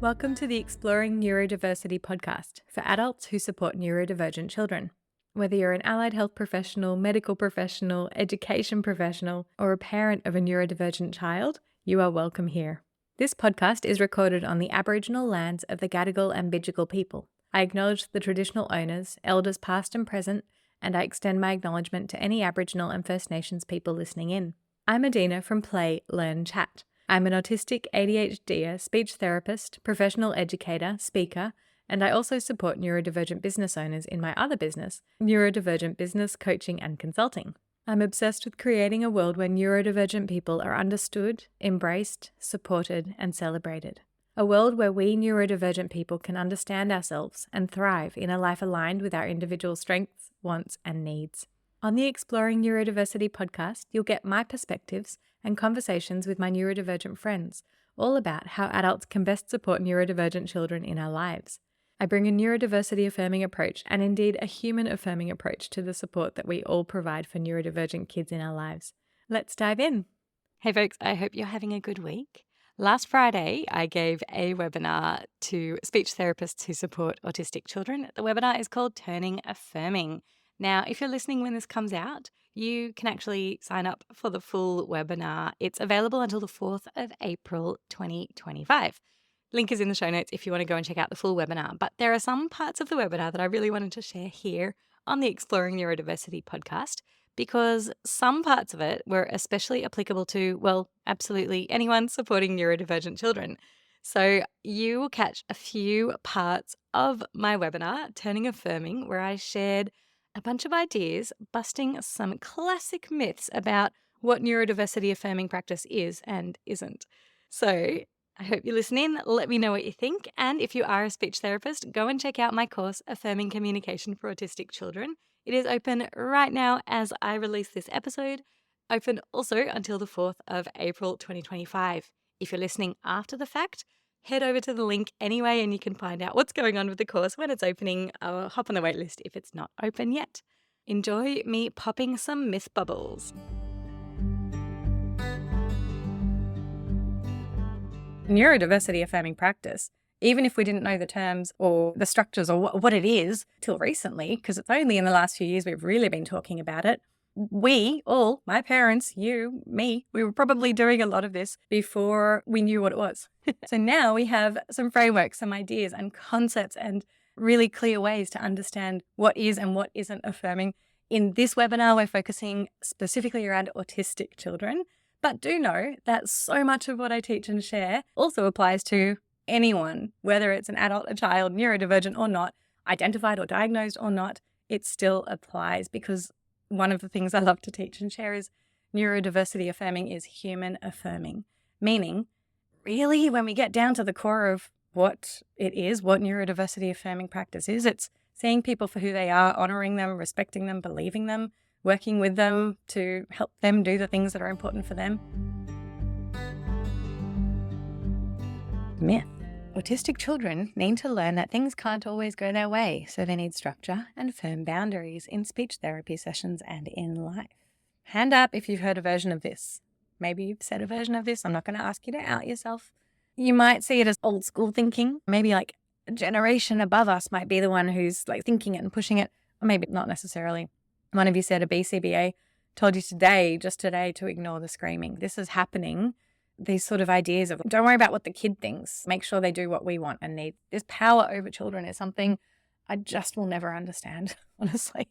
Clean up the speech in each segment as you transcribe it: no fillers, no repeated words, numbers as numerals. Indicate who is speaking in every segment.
Speaker 1: Welcome to the Exploring Neurodiversity podcast for adults who support neurodivergent children. Whether you're an allied health professional, medical professional, education professional, or a parent of a neurodivergent child, you are welcome here. This podcast is recorded on the Aboriginal lands of the Gadigal and Bidjigal people. I acknowledge the traditional owners, elders past and present, and I extend my acknowledgement to any Aboriginal and First Nations people listening in. I'm Adina from Play, Learn, Chat. I'm an autistic ADHD speech therapist, professional educator, speaker, and I also support neurodivergent business owners in my other business, Neurodivergent Business Coaching and Consulting. I'm obsessed with creating a world where neurodivergent people are understood, embraced, supported, and celebrated. A world where we neurodivergent people can understand ourselves and thrive in a life aligned with our individual strengths, wants, and needs. On the Exploring Neurodiversity podcast, you'll get my perspectives and conversations with my neurodivergent friends, all about how adults can best support neurodivergent children in our lives. I bring a neurodiversity affirming approach and indeed a human affirming approach to the support that we all provide for neurodivergent kids in our lives. Let's dive in. Hey folks, I hope you're having a good week. Last Friday, I gave a webinar to speech therapists who support autistic children. The webinar is called Turning Affirming. Now, if you're listening when this comes out, you can actually sign up for the full webinar. It's available until the 4th of April 2025. Link is in the show notes if you want to go and check out the full webinar. But there are some parts of the webinar that I really wanted to share here on the Exploring Neurodiversity podcast, because some parts of it were especially applicable to, well, absolutely anyone supporting neurodivergent children. So you will catch a few parts of my webinar, Turning Affirming, where I shared a bunch of ideas, busting some classic myths about what neurodiversity affirming practice is and isn't. So I hope you listen in. Let me know what you think. And if you are a speech therapist, go and check out my course, Affirming Communication for Autistic Children. It is open right now as I release this episode, open also until the 4th of April 2025. If you're listening after the fact, head over to the link anyway and you can find out what's going on with the course when it's opening, or hop on the waitlist if it's not open yet. Enjoy me popping some myth bubbles. Neurodiversity affirming practice, even if we didn't know the terms or the structures or what it is till recently, because it's only in the last few years we've really been talking about it. We all, my parents, you, me, we were probably doing a lot of this before we knew what it was. So now we have some frameworks, some ideas and concepts and really clear ways to understand what is and what isn't affirming. In this webinar, we're focusing specifically around autistic children, but do know that so much of what I teach and share also applies to anyone, whether it's an adult, a child, neurodivergent or not, identified or diagnosed or not, it still applies, because one of the things I love to teach and share is neurodiversity affirming is human affirming, meaning really when we get down to the core of what it is, what neurodiversity affirming practice is, it's seeing people for who they are, honoring them, respecting them, believing them, working with them to help them do the things that are important for them. Myth. Autistic children need to learn that things can't always go their way, so they need structure and firm boundaries in speech therapy sessions and in life. Hand up if you've heard a version of this. Maybe you've said a version of this. I'm not going to ask you to out yourself. You might see it as old school thinking. Maybe like a generation above us might be the one who's like thinking it and pushing it, or maybe not necessarily. One of you said a BCBA told you just today to ignore the screaming. This is happening. These sort of ideas of don't worry about what the kid thinks. Make sure they do what we want and need. This power over children is something I just will never understand, honestly.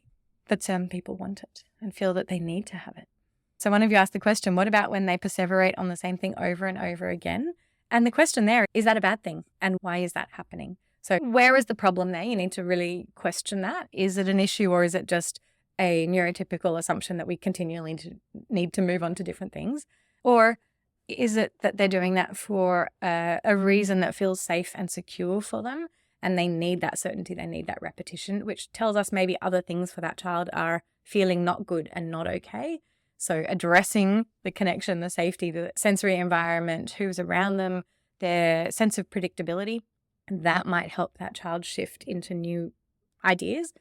Speaker 1: But some people want it and feel that they need to have it. So one of you asked the question, what about when they perseverate on the same thing over and over again? And the question there, is that a bad thing? And why is that happening? So where is the problem there? You need to really question that. Is it an issue, or is it just a neurotypical assumption that we continually need to move on to different things? Or is it that they're doing that for a reason that feels safe and secure for them, and they need that certainty, they need that repetition, which tells us maybe other things for that child are feeling not good and not okay. So addressing the connection, the safety, the sensory environment, who's around them, their sense of predictability, that might help that child shift into new ideas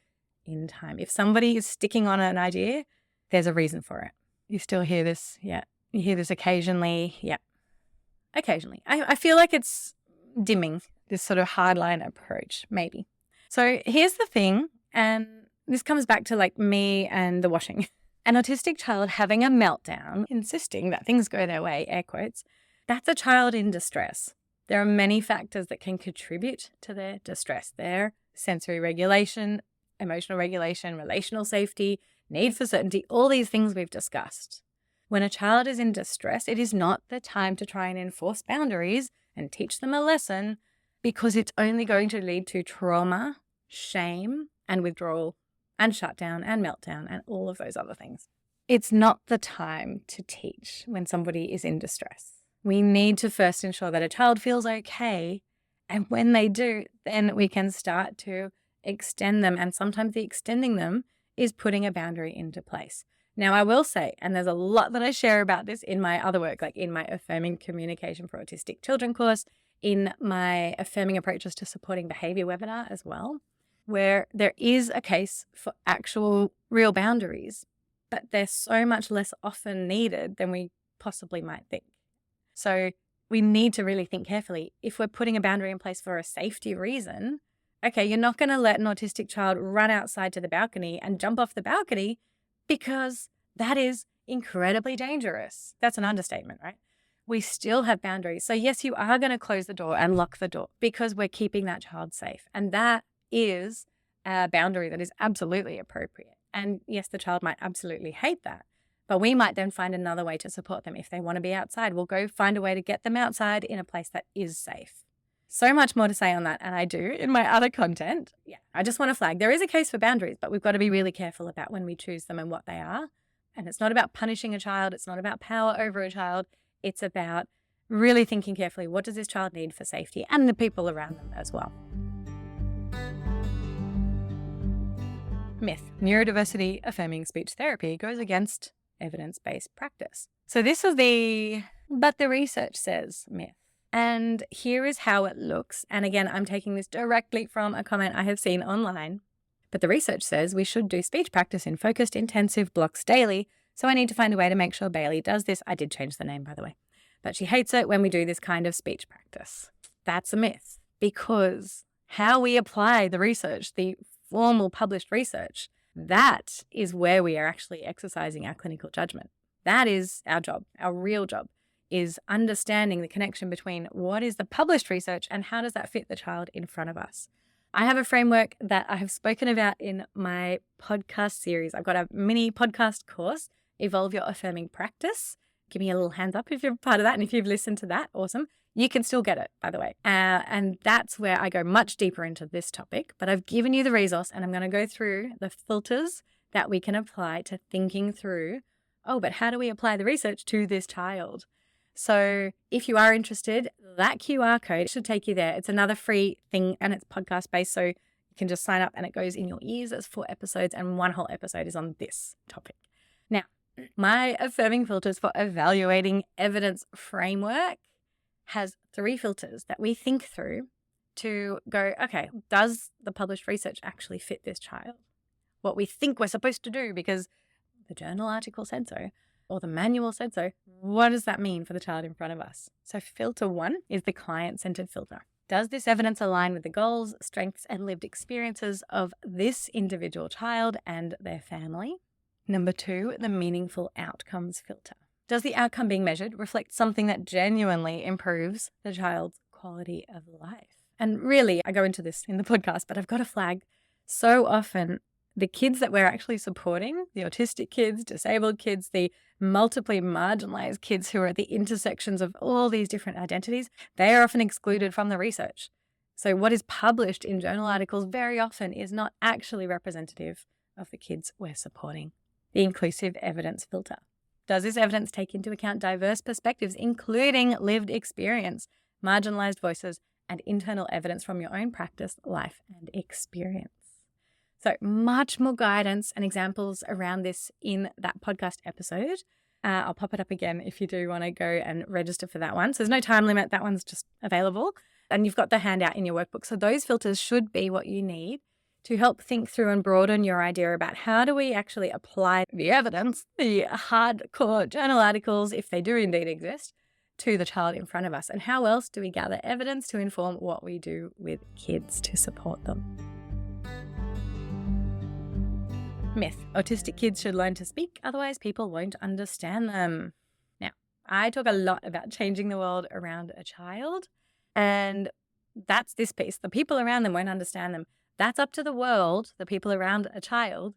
Speaker 1: in time. If somebody is sticking on an idea, there's a reason for it. You still hear this? Yeah. You hear this occasionally. Yeah. Occasionally. I feel like it's dimming this sort of hardline approach, maybe. So here's the thing, and this comes back to like me and the washing. An autistic child having a meltdown, insisting that things go their way, air quotes, that's a child in distress. There are many factors that can contribute to their distress. Their sensory regulation, emotional regulation, relational safety, need for certainty, all these things we've discussed. When a child is in distress, it is not the time to try and enforce boundaries and teach them a lesson, because it's only going to lead to trauma, shame, and withdrawal, and shutdown, and meltdown, and all of those other things. It's not the time to teach when somebody is in distress. We need to first ensure that a child feels okay, and when they do, then we can start to extend them, and sometimes the extending them is putting a boundary into place. Now, I will say, and there's a lot that I share about this in my other work, like in my Affirming Communication for Autistic Children course, in my Affirming Approaches to Supporting Behaviour webinar as well, where there is a case for actual real boundaries, but they're so much less often needed than we possibly might think. So we need to really think carefully. If we're putting a boundary in place for a safety reason, okay, you're not going to let an autistic child run outside to the balcony and jump off the balcony, because that is incredibly dangerous. That's an understatement, right? We still have boundaries. So yes, you are going to close the door and lock the door because we're keeping that child safe. And that is a boundary that is absolutely appropriate. And yes, the child might absolutely hate that, but we might then find another way to support them. If they want to be outside, we'll go find a way to get them outside in a place that is safe. So much more to say on that, and I do in my other content. Yeah, I just want to flag there is a case for boundaries, but we've got to be really careful about when we choose them and what they are. And it's not about punishing a child. It's not about power over a child. It's about really thinking carefully, what does this child need for safety and the people around them as well. Myth: neurodiversity affirming speech therapy goes against evidence-based practice. So this is but the research says myth. And here is how it looks. And again, I'm taking this directly from a comment I have seen online. But the research says we should do speech practice in focused, intensive blocks daily. So I need to find a way to make sure Bailey does this. I did change the name, by the way. But she hates it when we do this kind of speech practice. That's a myth, because how we apply the research, the formal published research, that is where we are actually exercising our clinical judgment. That is our job, our real job, is understanding the connection between what is the published research and how does that fit the child in front of us. I have a framework that I have spoken about in my podcast series. I've got a mini podcast course, Evolve Your Affirming Practice. Give me a little hands up if you're part of that, and if you've listened to that, awesome. You can still get it, by the way. And that's where I go much deeper into this topic, but I've given you the resource, and I'm going to go through the filters that we can apply to thinking through, but how do we apply the research to this child? So if you are interested, that QR code should take you there. It's another free thing, and it's podcast based. So you can just sign up and it goes in your ears. It's 4 episodes and one whole episode is on this topic. Now, my affirming filters for evaluating evidence framework has 3 filters that we think through to go, okay, does the published research actually fit this child? What we think we're supposed to do because the journal article said so, or the manual said so, what does that mean for the child in front of us? So filter 1 is the client-centered filter. Does this evidence align with the goals, strengths, and lived experiences of this individual child and their family? Number 2, the meaningful outcomes filter. Does the outcome being measured reflect something that genuinely improves the child's quality of life? And really, I go into this in the podcast, but I've got a flag. So often, the kids that we're actually supporting, the autistic kids, disabled kids, the multiply marginalized kids who are at the intersections of all these different identities, they are often excluded from the research. So what is published in journal articles very often is not actually representative of the kids we're supporting. The inclusive evidence filter. Does this evidence take into account diverse perspectives, including lived experience, marginalized voices, and internal evidence from your own practice, life, and experience? So much more guidance and examples around this in that podcast episode. I'll pop it up again if you do want to go and register for that one. So there's no time limit. That one's just available. And you've got the handout in your workbook. So those filters should be what you need to help think through and broaden your idea about how do we actually apply the evidence, the hardcore journal articles, if they do indeed exist, to the child in front of us. And how else do we gather evidence to inform what we do with kids to support them? Myth: autistic kids should learn to speak, otherwise people won't understand them. Now, I talk a lot about changing the world around a child, and that's this piece. The people around them won't understand them. That's up to the world, the people around a child,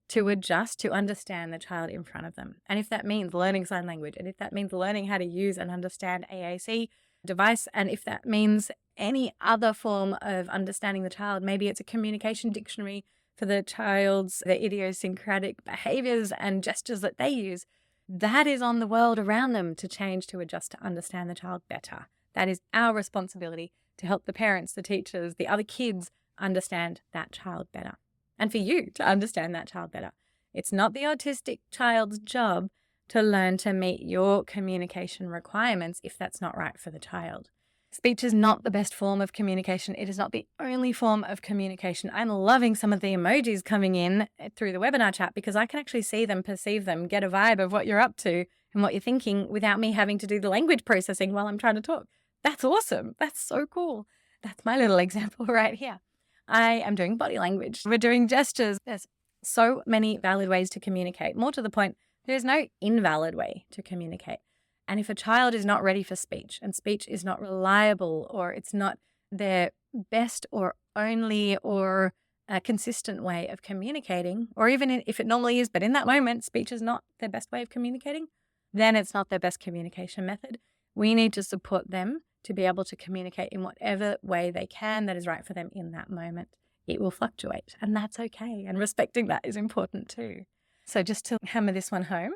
Speaker 1: to adjust to understand the child in front of them. And if that means learning sign language, and if that means learning how to use and understand AAC device, and if that means any other form of understanding the child, maybe it's a communication dictionary for the child's the idiosyncratic behaviors and gestures that they use, that is on the world around them to change, to adjust, to understand the child better. That is our responsibility to help the parents, the teachers, the other kids understand that child better. And for you to understand that child better. It's not the autistic child's job to learn to meet your communication requirements if that's not right for the child. Speech is not the best form of communication. It is not the only form of communication. I'm loving some of the emojis coming in through the webinar chat because I can actually see them, perceive them, get a vibe of what you're up to and what you're thinking without me having to do the language processing while I'm trying to talk. That's awesome. That's so cool. That's my little example right here. I am doing body language. We're doing gestures. There's so many valid ways to communicate. More to the point, there's no invalid way to communicate. And if a child is not ready for speech and speech is not reliable or it's not their best or only or a consistent way of communicating, or even if it normally is, but in that moment, speech is not their best way of communicating, then it's not their best communication method. We need to support them to be able to communicate in whatever way they can that is right for them in that moment. It will fluctuate, and that's okay. And respecting that is important too. So just to hammer this one home,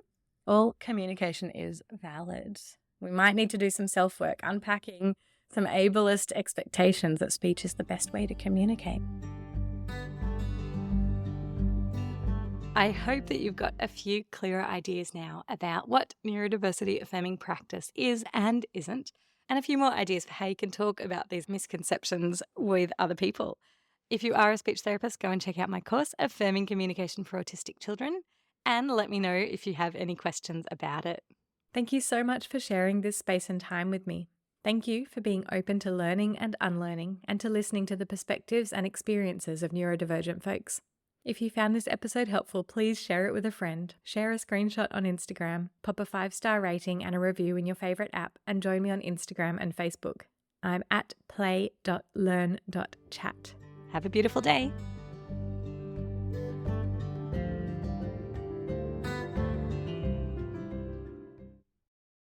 Speaker 1: all communication is valid. We might need to do some self-work, unpacking some ableist expectations that speech is the best way to communicate. I hope that you've got a few clearer ideas now about what neurodiversity affirming practice is and isn't, and a few more ideas for how you can talk about these misconceptions with other people. If you are a speech therapist, go and check out my course, Affirming Communication for Autistic Children, and let me know if you have any questions about it. Thank you so much for sharing this space and time with me. Thank you for being open to learning and unlearning and to listening to the perspectives and experiences of neurodivergent folks. If you found this episode helpful, please share it with a friend, share a screenshot on Instagram, pop a 5-star rating and a review in your favourite app, and join me on Instagram and Facebook. I'm at play.learn.chat. Have a beautiful day.